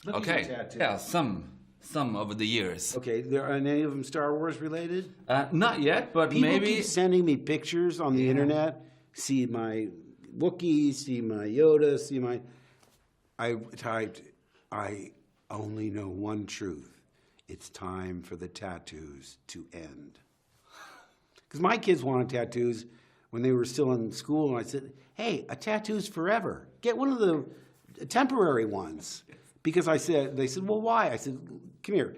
Look at Okay. your tattoo. Yeah, some over the years. Okay, are any of them Star Wars related? Not yet, but People maybe. keep sending me pictures on the internet. See my Wookiee, see my Yoda, see my... I typed, I only know one truth. It's time for the tattoos to end. Because my kids wanted tattoos when they were still in school, and I said, hey, a tattoo's forever. Get one of the temporary ones. Because they said, well, why? I said, come here.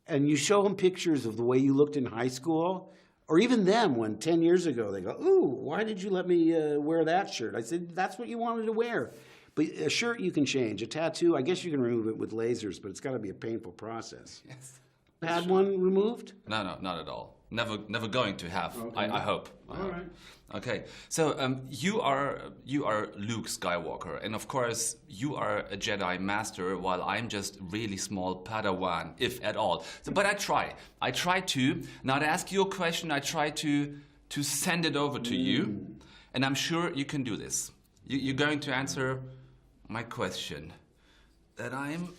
And you show them pictures of the way you looked in high school, or even them when 10 years ago, they go, ooh, why did you let me wear that shirt? I said, that's what you wanted to wear. But a shirt you can change. A tattoo, I guess you can remove it with lasers, but it's got to be a painful process. Yes. Had one removed? No, not at all. Never going to have. Okay. I hope. All right. Okay, so you are Luke Skywalker, and of course you are a Jedi Master, while I'm just really small Padawan, if at all. So, but I try to not ask you a question. I try to send it over to you, and I'm sure you can do this. You're going to answer my question that I'm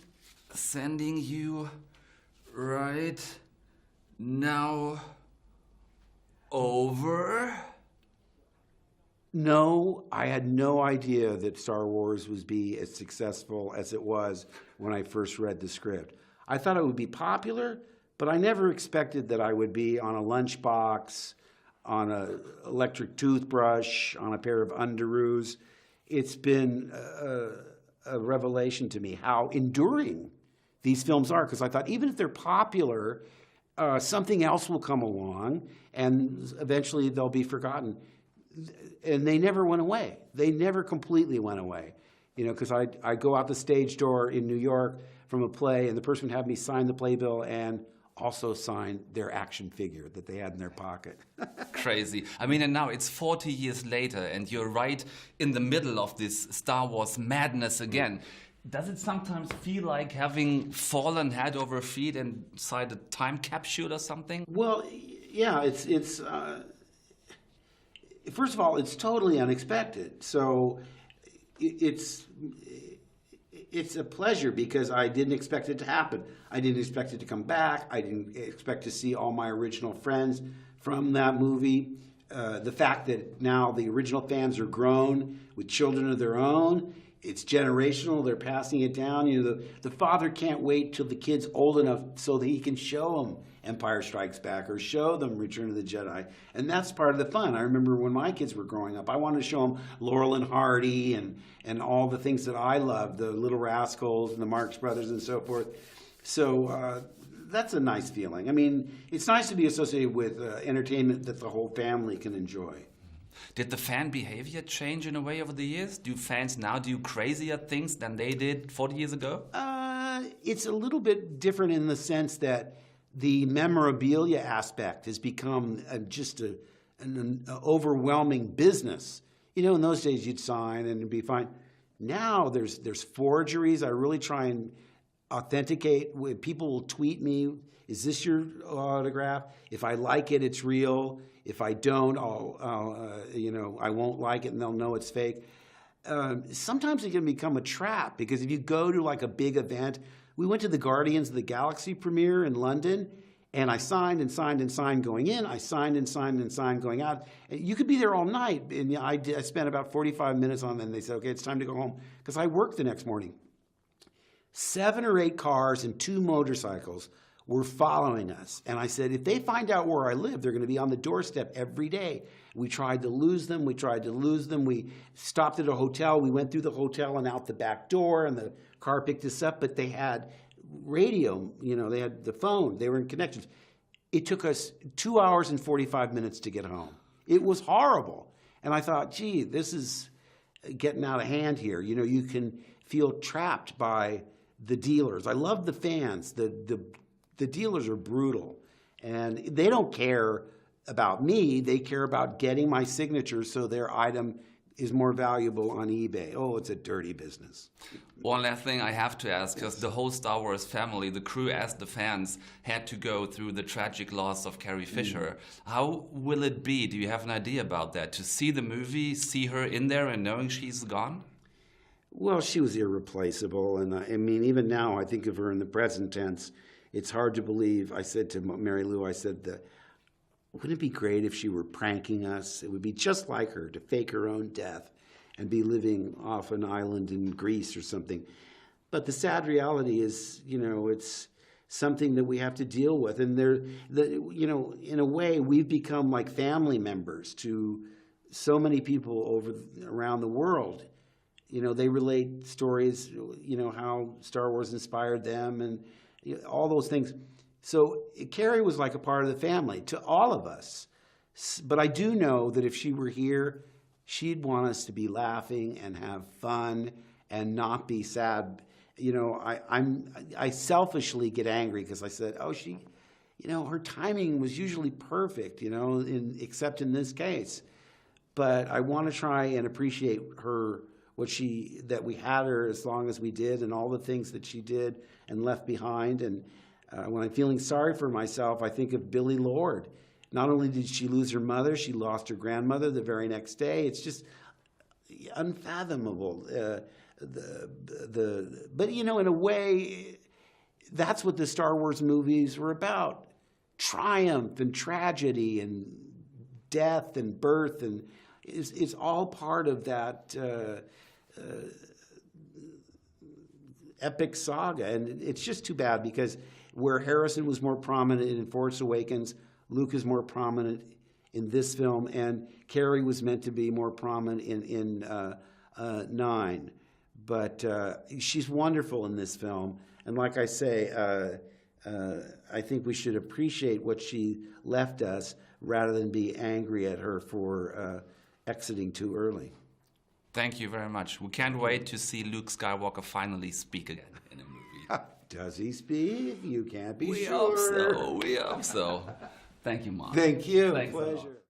sending you right now over. No, I had no idea that Star Wars would be as successful as it was when I first read the script. I thought it would be popular, but I never expected that I would be on a lunchbox, on an electric toothbrush, on a pair of underoos. It's been a revelation to me how enduring these films are, because I thought even if they're popular, something else will come along and eventually they'll be forgotten. And they never went away. They never completely went away. You know, because I go out the stage door in New York from a play, and the person would have me sign the playbill and also sign their action figure that they had in their pocket. Crazy. I mean, and now it's 40 years later, and you're right in the middle of this Star Wars madness again. Does it sometimes feel like having fallen head over feet inside a time capsule or something? Well, yeah, it's first of all, it's totally unexpected. So it's a pleasure because I didn't expect it to happen. I didn't expect it to come back. I didn't expect to see all my original friends from that movie. The fact that now the original fans are grown with children of their own. It's generational. They're passing it down. You know, the father can't wait till the kid's old enough so that he can show them Empire Strikes Back or show them Return of the Jedi. And that's part of the fun. I remember when my kids were growing up, I wanted to show them Laurel and Hardy and all the things that I loved, the Little Rascals and the Marx Brothers and so forth. So that's a nice feeling. I mean, it's nice to be associated with entertainment that the whole family can enjoy. Did the fan behavior change in a way over the years? Do fans now do crazier things than they did 40 years ago? It's a little bit different in the sense that the memorabilia aspect has become just an overwhelming business. You know, in those days you'd sign and it'd be fine. Now there's forgeries. I really try and authenticate. People will tweet me, is this your autograph? If I like it, it's real. If I don't, I won't like it and they'll know it's fake. Sometimes it can become a trap because if you go to like a big event, we went to the Guardians of the Galaxy premiere in London, and I signed and signed and signed going in. I signed and signed and signed going out. You could be there all night, and I spent about 45 minutes on them, and they said, okay, it's time to go home, because I worked the next morning. 7 or 8 cars and 2 motorcycles were following us. And I said, if they find out where I live, they're going to be on the doorstep every day. We tried to lose them. We stopped at a hotel. We went through the hotel and out the back door, and the car picked us up, but they had radio, they had the phone. They were in connections. It took us 2 hours and 45 minutes to get home. It was horrible. And I thought, gee, this is getting out of hand here. You can feel trapped by the dealers. I love the fans. The dealers are brutal, and they don't care about me. They care about getting my signature so their item is more valuable on eBay. Oh, it's a dirty business. One last thing I have to ask, because the whole Star Wars family, the crew as the fans, had to go through the tragic loss of Carrie Fisher. How will it be? Do you have an idea about that? To see the movie, see her in there and knowing she's gone? Well, she was irreplaceable, and I mean, even now, I think of her in the present tense. It's hard to believe. I said to Mary Lou, I said that, wouldn't it be great if she were pranking us? It would be just like her to fake her own death and be living off an island in Greece or something. But the sad reality is, it's something that we have to deal with. And in a way, we've become like family members to so many people around the world. They relate stories, how Star Wars inspired them and all those things. So Carrie was like a part of the family to all of us. But I do know that if she were here, she'd want us to be laughing and have fun and not be sad. I selfishly get angry because I said, her timing was usually perfect, except in this case. But I want to try and appreciate her, that we had her as long as we did, and all the things that she did and left behind. And when I'm feeling sorry for myself, I think of Billie Lourd. Not only did she lose her mother, she lost her grandmother the very next day. It's just unfathomable. But in a way, that's what the Star Wars movies were about: triumph and tragedy and death and birth, and it's all part of that epic saga. And it's just too bad, because where Harrison was more prominent in Force Awakens, Luke is more prominent in this film, and Carrie was meant to be more prominent in 9. But she's wonderful in this film. And like I say, I think we should appreciate what she left us rather than be angry at her for exiting too early. Thank you very much. We can't wait to see Luke Skywalker finally speak again in a movie. Does he speak? You can't be We sure. hope so. We hope so. Thank you, Mark. Thank you. Thanks a lot. Pleasure.